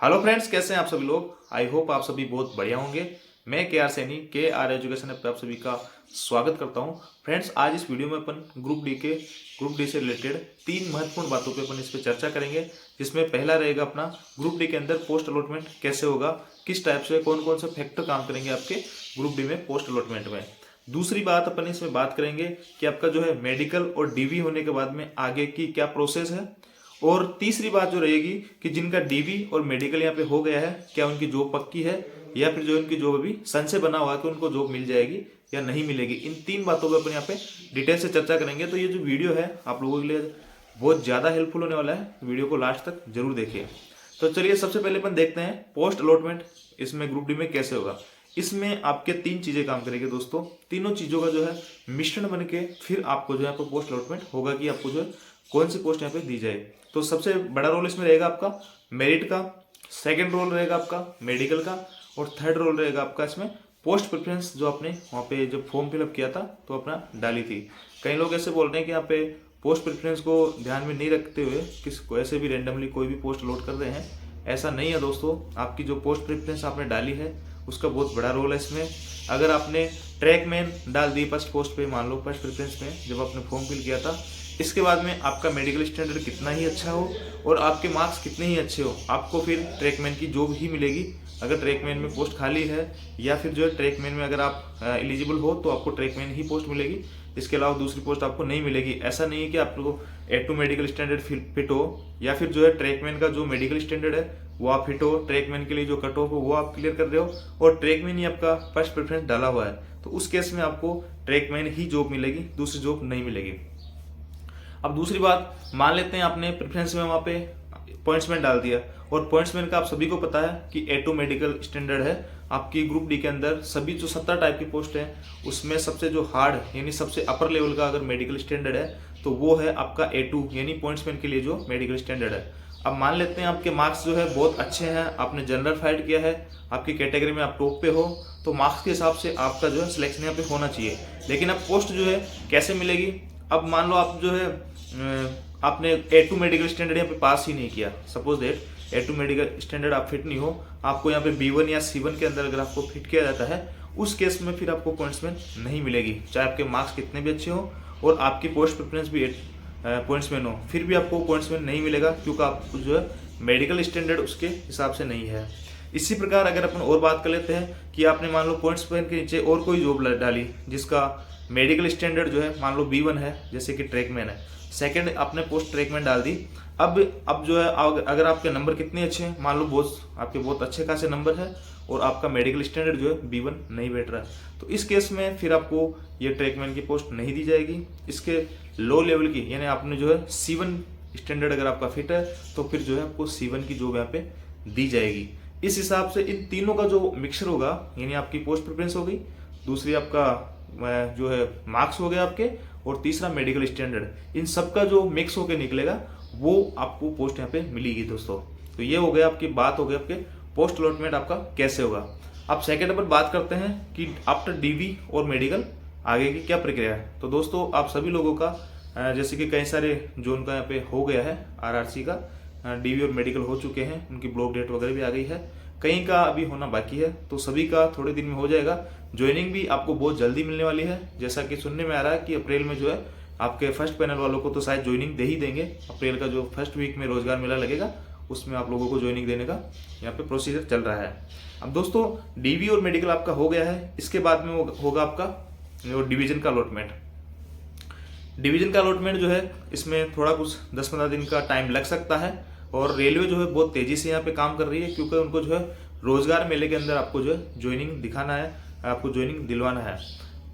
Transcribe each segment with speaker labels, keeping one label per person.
Speaker 1: Hello friends, कैसे हैं आप सभी लोग। आई होप आप सभी बहुत बढ़िया होंगे। मैं के आर सैनी के आर एजुकेशन ऐप पे आप सभी का स्वागत करता हूं। फ्रेंड्स, आज इस वीडियो में अपन ग्रुप डी से रिलेटेड 3 महत्वपूर्ण बातों पे अपन इस पे चर्चा करेंगे। जिसमें पहला रहेगा अपना ग्रुप डी के अंदर पोस्ट अलॉटमेंट कैसे होगा, किस टाइप से कौन कौन से फैक्टर काम करेंगे आपके ग्रुप डी में पोस्ट अलॉटमेंट में। दूसरी बात अपन इसमें बात करेंगे कि आपका जो है मेडिकल और डीवी होने के बाद में आगे की क्या प्रोसेस है। और तीसरी बात जो रहेगी कि जिनका डीवी और मेडिकल यहाँ पे हो गया है, क्या उनकी जॉब पक्की है या फिर जो इनकी जॉब अभी संशय बना हुआ है कि उनको जॉब मिल जाएगी या नहीं मिलेगी। इन 3 बातों पर अपन यहाँ पे डिटेल से चर्चा करेंगे। तो ये जो वीडियो है आप लोगों के लिए बहुत ज़्यादा हेल्पफुल होने वाला है, वीडियो को लास्ट तक जरूर देखिए। तो चलिए सबसे पहले अपन देखते हैं पोस्ट अलॉटमेंट इसमें ग्रुप डी में कैसे होगा। इसमें आपके 3 चीजें काम करेंगे दोस्तों। तीनों चीजों का जो है मिश्रण बन के फिर आपको जो है पोस्ट अलॉटमेंट होगा कि आपको जो है कौन सी पोस्ट यहाँ पे दी जाए। तो सबसे बड़ा रोल इसमें रहेगा आपका मेरिट का, सेकंड रोल रहेगा आपका मेडिकल का, और थर्ड रोल रहेगा आपका इसमें पोस्ट प्रेफरेंस जो आपने वहाँ पे जब फॉर्म फिलअप किया था तो अपना डाली थी। कई लोग ऐसे बोल रहे हैं कि यहाँ पे पोस्ट प्रेफरेंस को ध्यान में नहीं रखते हुए किसको ऐसे भी रेंडमली कोई भी पोस्ट लोड कर रहे हैं। ऐसा नहीं है दोस्तों, आपकी जो पोस्ट प्रेफरेंस आपने डाली है उसका बहुत बड़ा रोल है इसमें। अगर आपने ट्रैकमैन डाल दी फर्स्ट पोस्ट पे, मान लो फर्स्ट प्रेफरेंस में जब आपने फॉर्म फिल किया था, इसके बाद में आपका मेडिकल स्टैंडर्ड कितना ही अच्छा हो और आपके मार्क्स कितने ही अच्छे हो, आपको फिर ट्रैकमैन की जॉब ही मिलेगी। अगर ट्रैकमैन में पोस्ट खाली है या फिर जो है ट्रैकमैन में अगर आप एलिजिबल हो तो आपको ट्रैकमैन ही पोस्ट मिलेगी, इसके अलावा दूसरी पोस्ट आपको नहीं मिलेगी। ऐसा नहीं है कि आपको A2 मेडिकल स्टैंडर्ड फिट हो या फिर जो है ट्रैकमैन का जो मेडिकल स्टैंडर्ड है वो आप फिट हो, ट्रैकमैन के लिए जो कट ऑफ हो वो आप क्लियर कर रहे हो और ट्रैकमैन ही आपका फर्स्ट प्रेफरेंस डाला हुआ है, तो उस केस में आपको ट्रैकमैन ही जॉब मिलेगी, दूसरी जॉब नहीं मिलेगी। अब दूसरी बात, मान लेते हैं आपने प्रेफरेंस में वहाँ पे पॉइंट्समैन डाल दिया और पॉइंट्समैन का आप सभी को पता है कि A2 मेडिकल स्टैंडर्ड है आपकी ग्रुप डी के अंदर। सभी जो 70 टाइप की पोस्ट है उसमें सबसे जो हार्ड यानी सबसे अपर लेवल का अगर मेडिकल स्टैंडर्ड है तो वो है आपका A2 यानी पॉइंट्समैन के लिए जो मेडिकल स्टैंडर्ड है। अब मान लेते हैं आपके मार्क्स जो है बहुत अच्छे हैं, आपने जनरल फाइट किया है, आपकी कैटेगरी में आप टॉप पे हो, तो मार्क्स के हिसाब से आपका जो है सिलेक्शन यहाँ पे होना चाहिए। लेकिन अब पोस्ट जो है कैसे मिलेगी। अब मान लो आप जो है आपने A2 मेडिकल स्टैंडर्ड यहाँ पे पास ही नहीं किया, suppose that A2 medical standard आप फिट नहीं हो, आपको यहाँ पे B1 या C1 के अंदर अगर आपको फिट किया जाता है, उस केस में फिर आपको पॉइंट्समैन नहीं मिलेगी, चाहे आपके मार्क्स कितने भी अच्छे हो और आपकी पोस्ट प्रेफरेंस भी पॉइंट्समैन हो, फिर भी आपको पॉइंट्समैन नहीं मिलेगा क्योंकि आपको जो है मेडिकल स्टैंडर्ड उसके हिसाब से नहीं है। इसी प्रकार अगर अपन और बात कर लेते हैं कि आपने मान लो पॉइंट्समैन के नीचे और कोई जॉब डाली जिसका मेडिकल स्टैंडर्ड जो है मान लो B1 है, जैसे कि ट्रैकमैन है, सेकंड आपने पोस्ट ट्रैकमैन डाल दी। अब जो है अगर आपके नंबर कितने अच्छे हैं, मान लो आपके बहुत अच्छे खासे नंबर है और आपका मेडिकल स्टैंडर्ड जो है B1 नहीं बैठ रहा है, तो इस केस में फिर आपको ये ट्रैकमैन की पोस्ट नहीं दी जाएगी। इसके लो लेवल की यानी आपने जो है C1 स्टैंडर्ड अगर आपका फिट है तो फिर जो है आपको C1 की जॉब यहाँ पे दी जाएगी। इस हिसाब से इन तीनों का जो मिक्सर होगा यानी आपकी पोस्ट प्रेफरेंस हो गई, दूसरी आपका जो है मार्क्स हो गया आपके, और तीसरा मेडिकल स्टैंडर्ड, इन सब का जो मिक्स होकर निकलेगा वो आपको पोस्ट यहाँ पे मिलेगी दोस्तों। तो ये हो गया आपकी बात, हो गया आपके पोस्ट अलॉटमेंट आपका कैसे होगा। अब सेकंड नंबर बात करते हैं कि आफ्टर डीवी और मेडिकल आगे की क्या प्रक्रिया है। तो दोस्तों आप सभी लोगों का जैसे कि कई सारे जो उनका यहाँ पे हो गया है RRC का डीवी और मेडिकल हो चुके हैं, उनकी ब्लॉक डेट वगैरह भी आ गई है, कहीं का अभी होना बाकी है, तो सभी का थोड़े दिन में हो जाएगा। ज्वाइनिंग भी आपको बहुत जल्दी मिलने वाली है, जैसा कि सुनने में आ रहा है कि अप्रैल में जो है आपके फर्स्ट पैनल वालों को तो शायद ज्वाइनिंग दे ही देंगे। अप्रैल का जो फर्स्ट वीक में रोजगार मेला लगेगा उसमें आप लोगों को ज्वाइनिंग देने का यहाँ पे प्रोसीजर चल रहा है। अब दोस्तों डीवी और मेडिकल आपका हो गया है, इसके बाद में होगा आपका डिवीजन का अलॉटमेंट। डिवीजन का अलॉटमेंट जो है इसमें थोड़ा कुछ 10-15 दिन का टाइम लग सकता है और रेलवे जो है बहुत तेजी से यहाँ पे काम कर रही है क्योंकि उनको जो है रोजगार मेले के अंदर आपको जो है ज्वाइनिंग दिखाना है, आपको ज्वाइनिंग दिलवाना है।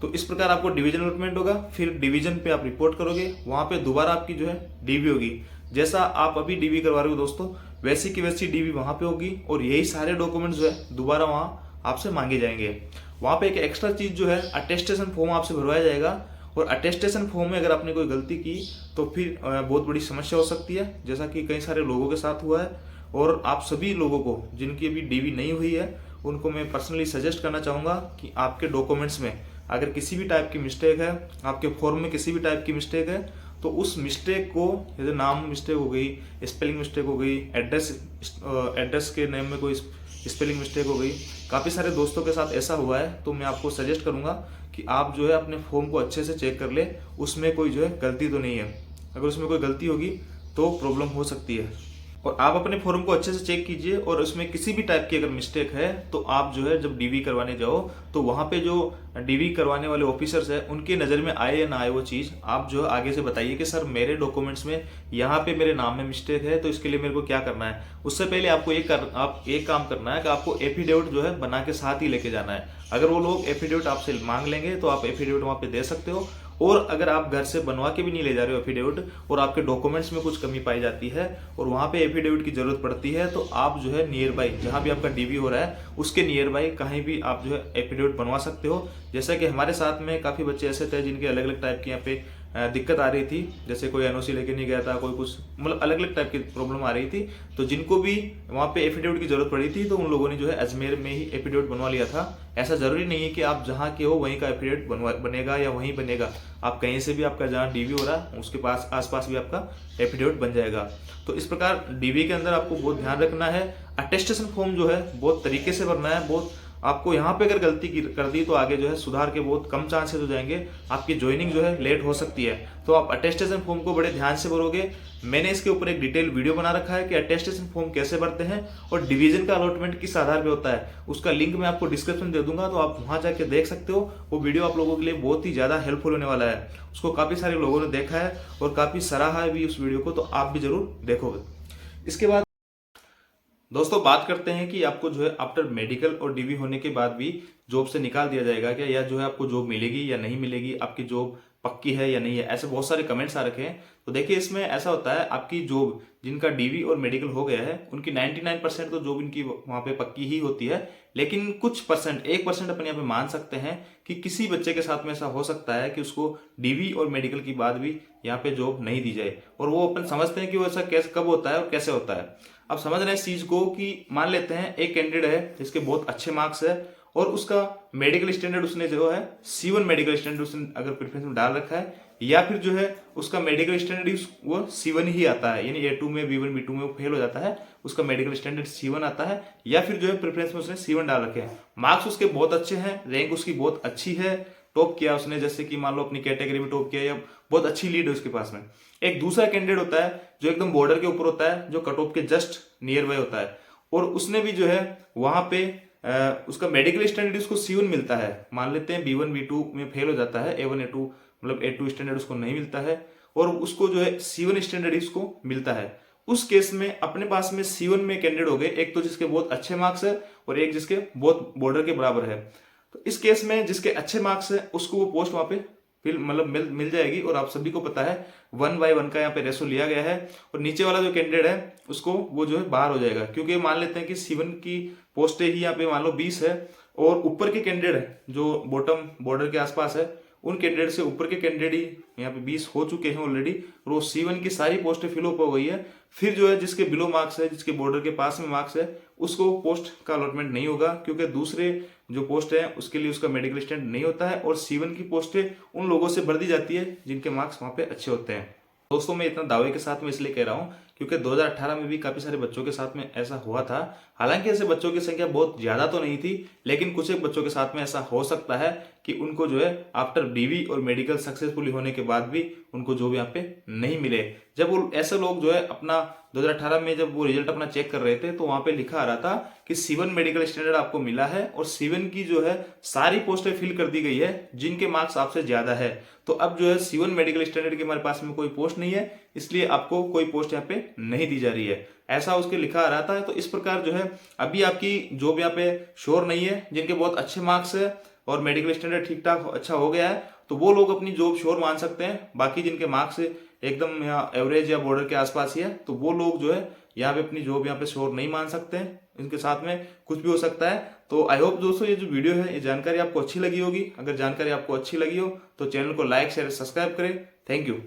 Speaker 1: तो इस प्रकार आपको डिवीजन अलॉटमेंट होगा, फिर डिवीजन पे आप रिपोर्ट करोगे, वहां पे दोबारा आपकी जो है डीवी होगी। जैसा आप अभी डीवी करवा रहे हो दोस्तों, वैसी की वैसी डीवी वहां पे होगी और यही सारे डॉक्यूमेंट्स जो है दोबारा वहां आपसे मांगे जाएंगे। वहां पे एक एक्स्ट्रा चीज जो है अटेस्टेशन फॉर्म आपसे भरवाया जाएगा और अटेस्टेशन फॉर्म में अगर आपने कोई गलती की तो फिर बहुत बड़ी समस्या हो सकती है, जैसा कि कई सारे लोगों के साथ हुआ है। और आप सभी लोगों को जिनकी अभी डीवी नहीं हुई है उनको मैं पर्सनली सजेस्ट करना चाहूँगा कि आपके डॉक्यूमेंट्स में अगर किसी भी टाइप की मिस्टेक है, आपके फॉर्म में किसी भी टाइप की मिस्टेक है, तो उस मिस्टेक को, जैसे नाम मिस्टेक हो गई, स्पेलिंग मिस्टेक हो गई, एड्रेस के नेम में कोई स्पेलिंग मिस्टेक हो गई, काफ़ी सारे दोस्तों के साथ ऐसा हुआ है। तो मैं आपको सजेस्ट करूंगा कि आप जो है अपने फॉर्म को अच्छे से चेक कर ले, उसमें कोई जो है गलती तो नहीं है। अगर उसमें कोई गलती होगी तो प्रॉब्लम हो सकती है। और आप अपने फॉर्म को अच्छे से चेक कीजिए, और उसमें किसी भी टाइप की अगर मिस्टेक है तो आप जो है जब डीवी करवाने जाओ तो वहाँ पे जो डीवी करवाने वाले ऑफिसर्स हैं उनकी नज़र में आए या ना आए वो चीज़ आप जो है आगे से बताइए कि सर मेरे डॉक्यूमेंट्स में यहाँ पे मेरे नाम में मिस्टेक है, तो इसके लिए मेरे को क्या करना है। उससे पहले आपको आप एक काम करना है कि आपको एफिडेविट जो है बना के साथ ही लेके जाना है। अगर वो लोग एफिडेविट आपसे मांग लेंगे तो आप एफिडेविट वहाँ पे दे सकते हो। और अगर आप घर से बनवा के भी नहीं ले जा रहे हो एफिडेविट, और आपके डॉक्यूमेंट्स में कुछ कमी पाई जाती है और वहाँ पे एफिडेविट की जरूरत पड़ती है, तो आप जो है नियर बाई जहाँ भी आपका डीवी हो रहा है उसके नियर बाई कहीं भी आप जो है एफिडेविट बनवा सकते हो। जैसा कि हमारे साथ में काफ़ी बच्चे ऐसे थे जिनके अलग अलग टाइप की यहाँ पे दिक्कत आ रही थी, जैसे कोई एनओसी लेके नहीं गया था, कोई कुछ मतलब अलग अलग टाइप की प्रॉब्लम आ रही थी, तो जिनको भी वहाँ पे एफिडेविट की जरूरत पड़ी थी तो उन लोगों ने जो है अजमेर में ही एफिडेविट बनवा लिया था। ऐसा जरूरी नहीं है कि आप जहाँ के हो वहीं का एफिडेविट बनेगा या वहीं बनेगा, आप कहीं से भी आपका जहाँ डीवी हो रहा है उसके पास आसपास भी आपका एफिडेविट बन जाएगा। तो इस प्रकार डीवी के अंदर आपको बहुत ध्यान रखना है। अटेस्टेशन फॉर्म जो है बहुत तरीके से भरना है। बहुत आपको यहाँ पे अगर गलती कर दी तो आगे जो है सुधार के बहुत कम चांसेस हो जाएंगे, आपकी ज्वाइनिंग जो है लेट हो सकती है। तो आप अटेस्टेशन फॉर्म को बड़े ध्यान से भरोगे। मैंने इसके ऊपर एक डिटेल वीडियो बना रखा है कि अटेस्टेशन फॉर्म कैसे भरते हैं और डिवीजन का अलॉटमेंट किस आधार पे होता है, उसका लिंक मैं आपको डिस्क्रिप्शन दे दूंगा, तो आप वहां जाके देख सकते हो। वो वीडियो आप लोगों के लिए बहुत ही ज्यादा हेल्पफुल होने वाला है। उसको काफी सारे लोगों ने देखा है और काफी सराहा है भी उस वीडियो को, तो आप भी जरूर देखोगे। इसके बाद दोस्तों बात करते हैं कि आपको जो है आफ्टर मेडिकल और डीवी होने के बाद भी जॉब से निकाल दिया जाएगा क्या, या जो है आपको जॉब मिलेगी या नहीं मिलेगी, आपकी जॉब पक्की है या नहीं है। ऐसे बहुत सारे कमेंट्स आ रखे हैं। तो देखिए इसमें ऐसा होता है, आपकी जॉब जिनका डीवी और मेडिकल हो गया है उनकी 99% तो जॉब इनकी वहां पे पक्की ही होती है। लेकिन कुछ परसेंट 1% अपन यहाँ पे मान सकते हैं कि किसी बच्चे के साथ में ऐसा हो सकता है कि उसको डीवी और मेडिकल की बाद भी यहाँ पे जॉब नहीं दी जाए। और वो अपन समझते हैं कि वो ऐसा कैसे कब होता है और कैसे होता है। अब समझ रहे हैं इस चीज को कि मान लेते हैं एक कैंडिडेट है जिसके बहुत अच्छे मार्क्स है और उसका मेडिकल स्टैंडर्ड उसने जो है C1 मेडिकल स्टैंडर्ड उसने अगर प्रेफरेंस में डाल रखा है, या फिर जो है उसका मेडिकल स्टैंडर्ड वो C1 ही आता है, यानी A2 में B1 B2 में वो फेल हो जाता है, उसका मेडिकल स्टैंडर्ड C1 आता है, या फिर जो है प्रेफरेंस में उसने C1 डाल रखे हैं, मार्क्स उसके बहुत अच्छे हैं, रैंक उसकी बहुत अच्छी है, टॉप किया उसने, जैसे कि मान लो अपनी कैटेगरी में टॉप किया या बहुत अच्छी लीड है उसके पास में। एक दूसरा कैंडिडेट होता है जो एकदम बॉर्डर के ऊपर होता है, जो कट ऑफ के जस्ट नियर बाय होता है, और उसने भी जो है वहां पे उसका मेडिकल स्टैंडर्ड उसको C1 मिलता है। मान लेते हैं B1 B2 में फेल हो जाता है, A1 A2 मतलब A2 स्टैंडर्ड उसको नहीं मिलता है और उसको जो है C1 स्टैंडर्ड उसको मिलता है। उस केस में अपने पास में C1 में कैंडिडेट हो गए, एक तो जिसके बहुत अच्छे मार्क्स है और एक जिसके बहुत बॉर्डर के बराबर है। तो इस केस में जिसके अच्छे मार्क्स है उसको वो पोस्ट वहां पे फिर मतलब मिल जाएगी। और आप सभी को पता है 1/1 का यहाँ पे रेशो लिया गया है, और नीचे वाला जो कैंडिडेट है उसको वो जो है बाहर हो जाएगा, क्योंकि मान लेते हैं कि C1 की पोस्टें ही यहाँ पे मान लो 20 है और ऊपर के कैंडिडेट जो बॉटम बॉर्डर के आसपास है उन कैंडिडेट से ऊपर के कैंडिडेट ही यहाँ पे 20 हो चुके हैं ऑलरेडी, और वो C1 की सारी पोस्टें फिलअप हो गई है। फिर जो है जिसके बिलो मार्क्स है, जिसके बॉर्डर के पास में मार्क्स है, उसको पोस्ट का अलॉटमेंट नहीं होगा, क्योंकि दूसरे जो पोस्ट है उसके लिए उसका मेडिकल स्टैंड नहीं होता है, और C1 की पोस्टें उन लोगों से भर दी जाती है जिनके मार्क्स वहां पे अच्छे होते हैं। दोस्तों मैं इतना दावे के साथ में इसलिए कह रहा हूँ क्योंकि 2018 में भी काफी सारे बच्चों के साथ में ऐसा हुआ था। हालांकि ऐसे बच्चों की संख्या बहुत ज्यादा तो नहीं थी, लेकिन कुछ एक बच्चों के साथ में ऐसा हो सकता है कि उनको जो है आफ्टर डीवी और मेडिकल सक्सेसफुली होने के बाद भी उनको जॉब यहाँ पे नहीं मिले। जब वो ऐसे लोग जो है अपना 2018 में जब वो रिजल्ट अपना चेक कर रहे थे तो वहां पे लिखा आ रहा था कि C1 मेडिकल स्टैंडर्ड आपको मिला है और C1 की जो है सारी पोस्टें फिल कर दी गई है जिनके मार्क्स आपसे ज्यादा है। तो अब जो है C1 मेडिकल स्टैंडर्ड के हमारे पास में कोई पोस्ट नहीं है, इसलिए आपको कोई पोस्ट यहाँ पे नहीं दी जा रही है, ऐसा उसके लिखा आ रहा था। तो इस प्रकार जो है अभी आपकी जॉब यहाँ पे श्योर नहीं है। जिनके बहुत अच्छे मार्क्स है और मेडिकल स्टैंडर्ड ठीक ठाक अच्छा हो गया है तो वो लोग अपनी जॉब श्योर मान सकते हैं। बाकी जिनके मार्क्स एकदम यहाँ एवरेज या बॉर्डर के आसपास ही है तो वो लोग जो है यहाँ पे अपनी जॉब यहाँ पे श्योर नहीं मान सकते हैं, इनके साथ में कुछ भी हो सकता है। तो आई होप दोस्तों ये जो वीडियो है ये जानकारी आपको अच्छी लगी होगी। अगर जानकारी आपको अच्छी लगी हो तो चैनल को लाइक शेयर सब्सक्राइब करें। Thank you.